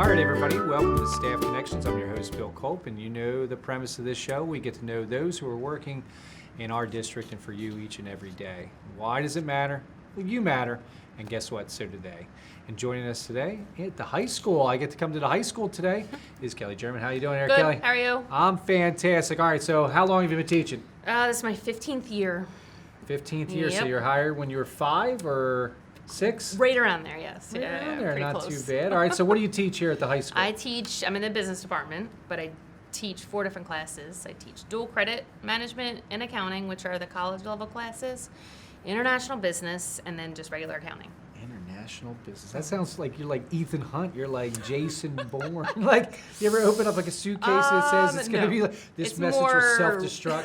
All right, everybody, welcome to Staff Connections. I'm your host, Bill Culp, and you know the premise of this show. We get to know those who are working in our district and for you each and every day. Why does it matter? Well, you matter, and guess what? So do they. And joining us today at the high school, I get to come to the high school today, is Kelly German. How you doing there, Good. Kelly? How are you? I'm fantastic. All right, so how long have you been teaching? This is my 15th year. 15th year, so Yep. you're hired when you were 5 or 6? Right around there, yes. Right Yeah, around there, pretty not close. too bad. All right, so what do you teach here at the high school? I'm in the business department, but I teach 4 different classes. I teach dual credit management and accounting, which are the college level classes, international business, and then just regular accounting. International business. That sounds like you're like Ethan Hunt. You're like Jason Bourne. Like, you ever open up like a suitcase that says it's going to No. be like, this It's message will more self-destruct?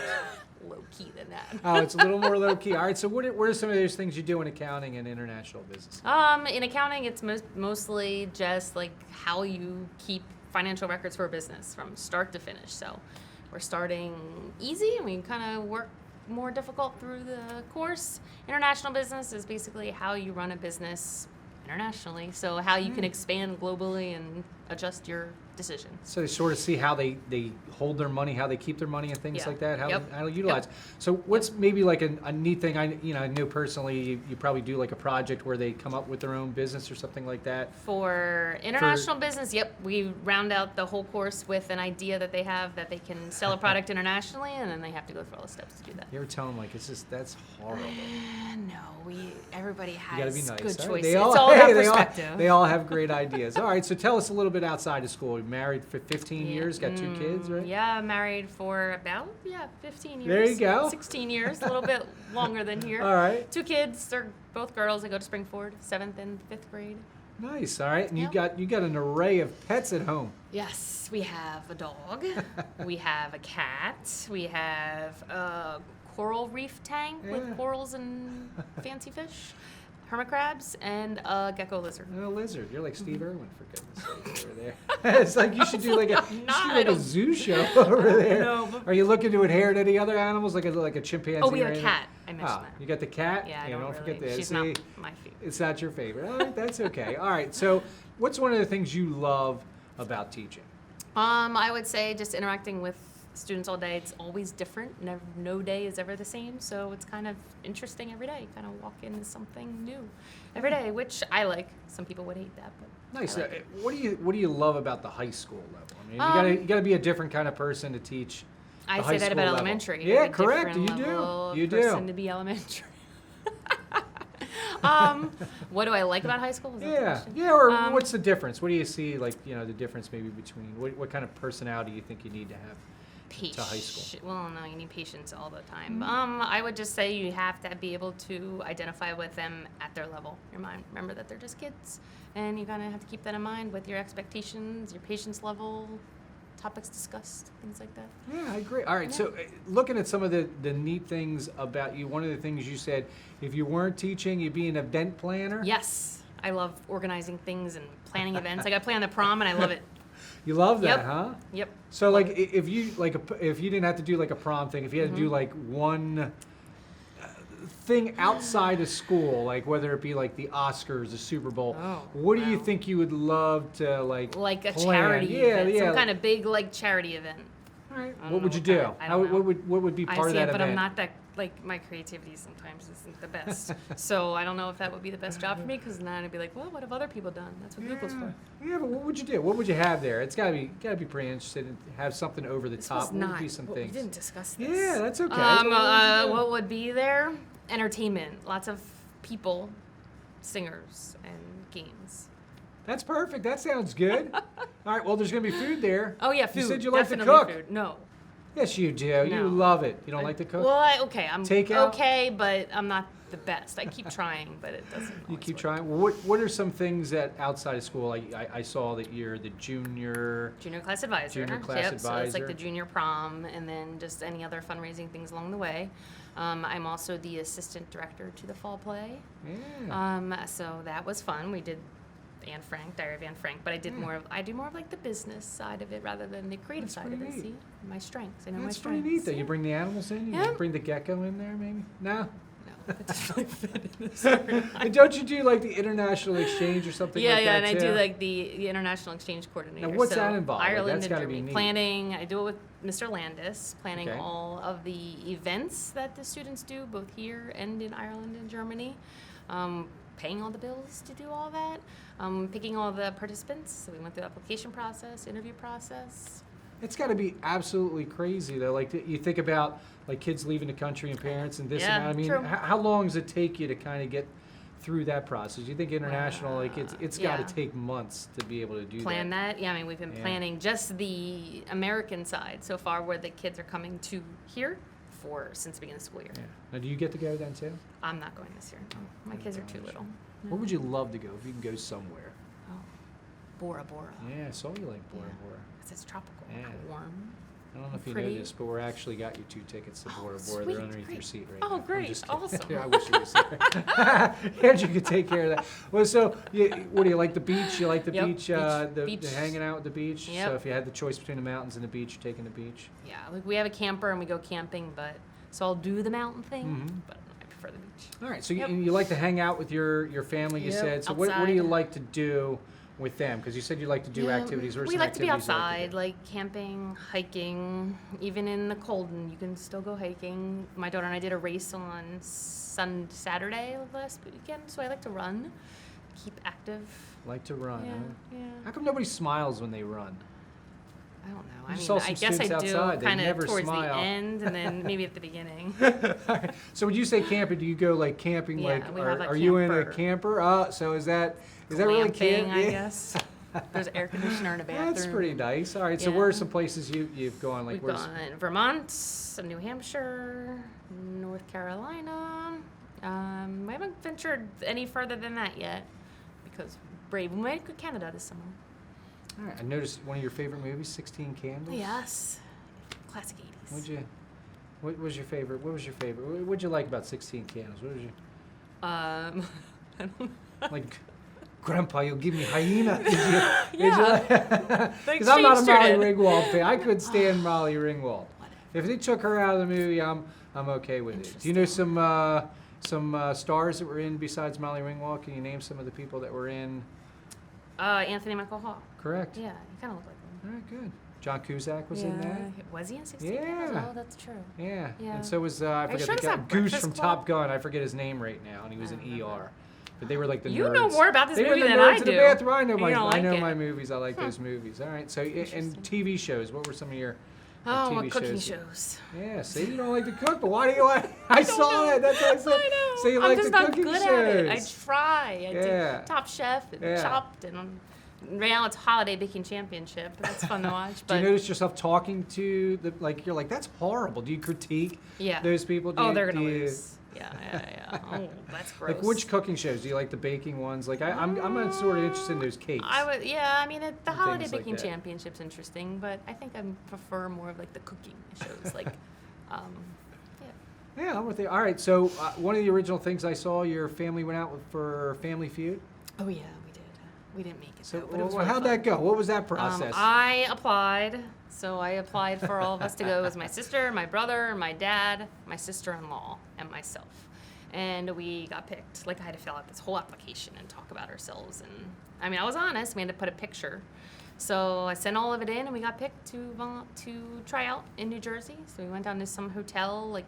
low key than that. Oh, it's a little more low key. All right, so what are some of those things you do in accounting and international business? In accounting, it's mostly just like how you keep financial records for a business from start to finish. So we're starting easy and we kind of work more difficult through the course. International business is basically how you run a business internationally. So how you can expand globally and adjust your decisions. So they sort of see how they hold their money, how they keep their money and things Yeah. like that, how Yep. to utilize. So what's maybe like a neat thing, I know personally you probably do like a project where they come up with their own business or something like that. For international business, yep, we round out the whole course with an idea that they have that they can sell a product internationally, and then they have to go through all the steps to do that. You ever tell them like that's horrible? No, everybody You gotta be has nice. good All right? choices. They It's all, all about they all- perspective. They all have great ideas. All right, so tell us a little bit outside of school. You're married for 15 Yeah. years, got 2 kids, right? Yeah, married for about 15 years. There you go. 16 years, a little bit longer than here. All right, 2 kids, they're both girls. They go to Springford, 7th and 5th grade. nice. All right, and Yep. you got an array of pets at home. Yes, we have a dog. We have a cat. We have a coral reef tank Yeah. with corals and fancy fish, hermit crabs, and a gecko lizard. And a lizard. You're like Steve Irwin, for goodness sake, over there. It's like you should do like a zoo show over there. know, but- Are you looking to inherit any other animals, like a chimpanzee? Oh, we or have a anything? cat. I mentioned Ah, that. you got the cat. Yeah, I You don't forget really. that. She's See? not my favorite. It's not your favorite. All right, that's okay. All right, so what's one of the things you love about teaching? I would say just interacting with students all day. It's always different. No day is ever the same, so it's kind of interesting every day. You kind of walk into something new every day, which I like. Some people would hate that, but Nice. I like it. What do you love about the high school level? I mean, you gotta be a different kind of person to teach. I high say that school about level. elementary. Yeah, You're a correct. different You do. level of You do. person to be elementary. What do I like about high school? Is that the Yeah, question? yeah. Or Um, what's the difference? What do you see, like the difference maybe between what kind of personality you think you need to have to high school? Well, no, you need patience all the time. Mm-hmm. I would just say you have to be able to identify with them at their level. Your mind, remember that they're just kids, and you kind of have to keep that in mind with your expectations, your patience level, topics discussed, things like that. Yeah, I agree. All right, so looking at some of the neat things about you, one of the things you said, if you weren't teaching, you'd be an event planner. Yes, I love organizing things and planning events. Like I plan the prom, and I love it. You love that, Yep. huh? Yep. So like if you if you didn't have to do like a prom thing, if you had to do Mm-hmm. like one thing outside of school, like whether it be like the Oscars, the Super Bowl, Oh, what do you wow. think you would love to like Like a plan? charity Yeah, event, yeah. some kind of big like charity event. All right. I don't What would know you what do? kind of- I don't know. What would be I part of see that it, but event? I'm not that like my creativity sometimes isn't the best. So I don't know if that would be the best job for me because then I'd be like, well, what have other people done? That's what Google's for. Yeah, but what would you do? What would you have there? It's gotta be pretty interesting and have something over the This top. was What not. would be some We things? didn't discuss this. Yeah, that's okay. What would you do? What would be there? Entertainment. Lots of people, singers, and games. That's perfect. That sounds good. All right. Well, there's gonna be food there. Oh yeah, food. You said you like to Definitely cook. Food. No. Yes, you do. You No. love it. You don't like to cook? Well, I'm Takeout? okay, but I'm not the best. I keep trying, but it doesn't. You always keep work. trying. Well, what are some things that outside of school? I saw that you're the junior. Junior class advisor. Junior class So it's like advisor. the junior prom, and then just any other fundraising things along the way. I'm also the assistant director to the fall play. Yeah. So that was fun. We did Anne Frank, Diary of Anne Frank, but I did I do more of like the business side of it rather than the creative That's side of pretty it. neat. See, my strengths. I know That's my pretty strengths. neat. That you Yeah. bring the animals in. You Yeah. bring the gecko in there, maybe. No. No. That doesn't really fit in this area. And don't you do like the international exchange or something Yeah, like yeah, that and too? I do like the international exchange coordinator. Now, what's so that involve? Like, Ireland that's and gotta be Germany. neat. Planning. I do it with Mr. Landis, planning Okay. all of the events that the students do, both here and in Ireland and Germany. Paying all the bills to do all that. Picking all the participants. So we went through the application process, interview process. It's got to be absolutely crazy though. Like you think about like kids leaving the country and parents and this Yeah, and that. I mean, true. how long does it take you to kind of get through that process? You think international, like it's got yeah. to take months to be able to do Plan that. that. Yeah, I mean, we've been Yeah. planning just the American side so far, where the kids are coming to here since the beginning of the school year. Yeah. Now, do you get to go then too? I'm not going this year. No. My kids are too little. Where would you love to go if you can go somewhere? Oh, Bora Bora. Yeah, I saw you like Bora Yeah. Bora. 'Cause it's tropical, Yeah. warm. I don't know if you Pretty. know this, but we're actually got you 2 tickets to Oh, Bora Bora. They're sweet, underneath your great. seat right Oh, now. I'm great, just kidding. awesome. Yeah, I wish you was there. Andrew could take care of that. Well, so what do you like the beach? You like the Yep, beach, the beach. hanging out at the beach? Yep. So if you had the choice between the mountains and the beach, you're taking the beach? Yeah, like we have a camper and we go camping, so I'll do the mountain thing, Mhm. but I prefer the beach. All right, so Yep. you like to hang out with your family, you Yep, said. So what do you outside. like to do with them? Because you said you like to do Yeah, activities. What are we some like to be activities you outside, do? like camping, hiking, even in the cold, and you can still go hiking. My daughter and I did a race on Saturday last weekend, so I like to run, keep active. Like to run, Yeah, huh? yeah. How come nobody smiles when they run? I don't know. You I saw mean, some I guess I students do outside, they kind never of towards smile. the end, and then maybe at the beginning. All right. So when you say camping, do you go like camping? Yeah, like we have a are you in a camper. camper? So is that really Glamping, I Yeah. guess. There's air conditioner in a bathroom. That's pretty nice. All right. So where are Yeah. some places you've gone? Like We've where's gone Vermont, New Hampshire, North Carolina. We haven't ventured any further than that yet because Brave. We might go to Canada this summer. All right. I noticed one of your favorite movies, 16 Candles. Yes, classic 80s. What was your favorite? What was your favorite? What'd you like about 16 Candles? What was your I don't know. like? Grandpa, you'll give me hyena. Yeah. Because I'm not a exchange Molly student. Ringwald fan. I couldn't stand Molly Ringwald. Whatever. If they took her out of the movie, I'm okay with it. Do you know some stars that were in besides Molly Ringwald? Can you name some of the people that were in? Anthony Michael Hall. Correct. Yeah, he kind of looked like him. All right, good. John Cusack was in that. Was he in 16 Yeah. Candles? Oh, that's true. Yeah. Yeah. And so was I you forget sure the it's guy, not Goose Breakfast from Club? Top Gun. I forget his name right now, and he was I in don't remember. ER. But they were like the You nerds. know more about this They were movie the than nerds I in the do. bathroom. I know You my don't like my it. movies. I like those movies. All right. So and Interesting. TV shows. What were some of your Oh, TV what cooking shows? shows. Yeah, see, you don't like to cook, but why do you like? I saw know. that. That's what I said. I know. So you I'm like just the not cooking good shows? at it. I try. I Yeah. do Top Chef and Yeah. Chopped, and right now it's Holiday Baking Championship. That's fun to watch. Do But you notice yourself talking to the you're like that's horrible? Do you critique yeah. those people? Do Oh, you, they're gonna do you- lose. Yeah. Oh, that's gross. Like which cooking shows do you like? The baking ones? Like I'm sort of interested in those cakes. I would, yeah. I mean, the And Holiday things like Baking that. Championship's interesting, but I think I prefer more of like the cooking shows, like, yeah. Yeah, I'm with you. All right, so one of the original things I saw, your family went out for Family Feud. Oh yeah, we did. We didn't make it. So though, but it was really how'd fun. that go? What was that process? I applied. So I applied for all of us to go. It was my sister, my brother, my dad, my sister-in-law, and myself. And we got picked. Like I had to fill out this whole application and talk about ourselves. And I mean, I was honest. We had to put a picture. So I sent all of it in, and we got picked to try out in New Jersey. So we went down to some hotel, like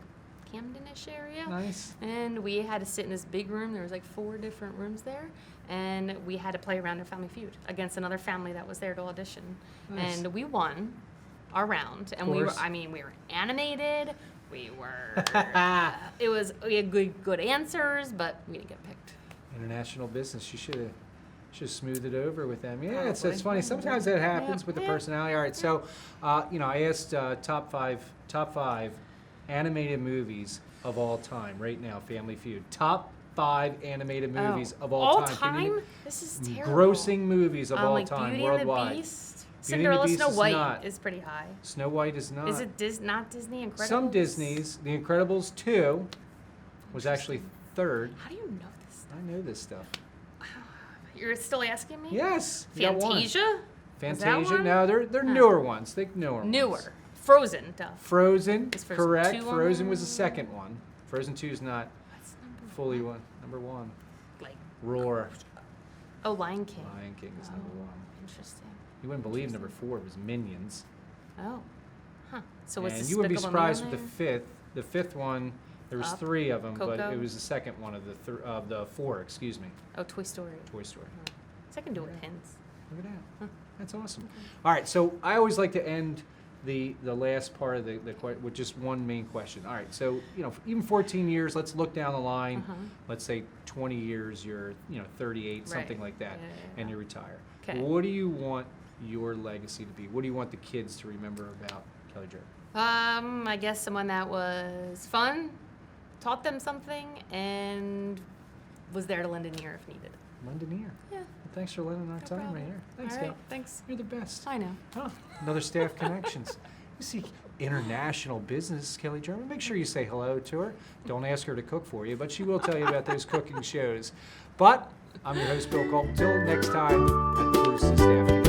Camden-ish area. Nice. And we had to sit in this big room. There was like 4 different rooms there. And we had to play around in Family Feud against another family that was there to audition. Nice. And we won our round. And we were animated. We were, we had good answers, but we didn't get picked. International business. You should have smoothed it over with them. Yeah, it's Probably. funny. Sometimes that happens with the Yeah. personality. All right, so I asked top five animated movies of all time right now. Family Feud. Top 5 animated movies of all time. Can you- This is terrible. grossing movies of all like time Beauty worldwide. and the Beast. Beauty and the Cinderella, Beast Snow is White not. is pretty high. Snow White is not. Is it not Disney? Incredibles? Some Disney's. The Incredibles 2 was actually third. How do you know this? I know this stuff. You're still asking me? Yes. you got one. Fantasia? Was that Fantasia. one? No, they're newer ones. Think newer. Ones. Newer. Frozen. Duh. Frozen. Is Frozen Correct. 2 on Frozen was the there? second one. Frozen 2 is not. What's number Fully one. Number one. Like, Roar. oh, Lion King. Lion King is number Oh, one. Interesting. You wouldn't believe number 4 was Minions. Oh, huh. So what's And you wouldn't be Despicable Me surprised on with the there? fifth. The fifth one, there was Up, 3 of them, but Coco. it was the second one of the 4. Excuse me. Oh, Toy Story. Toy Story. Oh. So I can do it Yeah. hints. Look at that. Huh. That's awesome. All right, so I always like to end the last part of with just one main question. All right, so even 14 years, let's look down the line. Uh-huh. Let's say 20 years, you're 38, something Right. like that, Yeah. and you retire. 'Kay. What do you want your legacy to be? What do you want the kids to remember about Kelly Jo? I guess someone that was fun, taught them something, and was there to lend an ear if needed. Lend an ear. Yeah. Well, thanks for lending our No time problem. right here. Thanks, All right. Gal. Thanks. You're the best. I know. Huh. Another staff connections. You see international business, Kelly German. Make sure you say hello to her. Don't ask her to cook for you, but she will tell you about those cooking shows. But I'm your host, Bill Culp. Until next time, at Bruce's Staff Connections.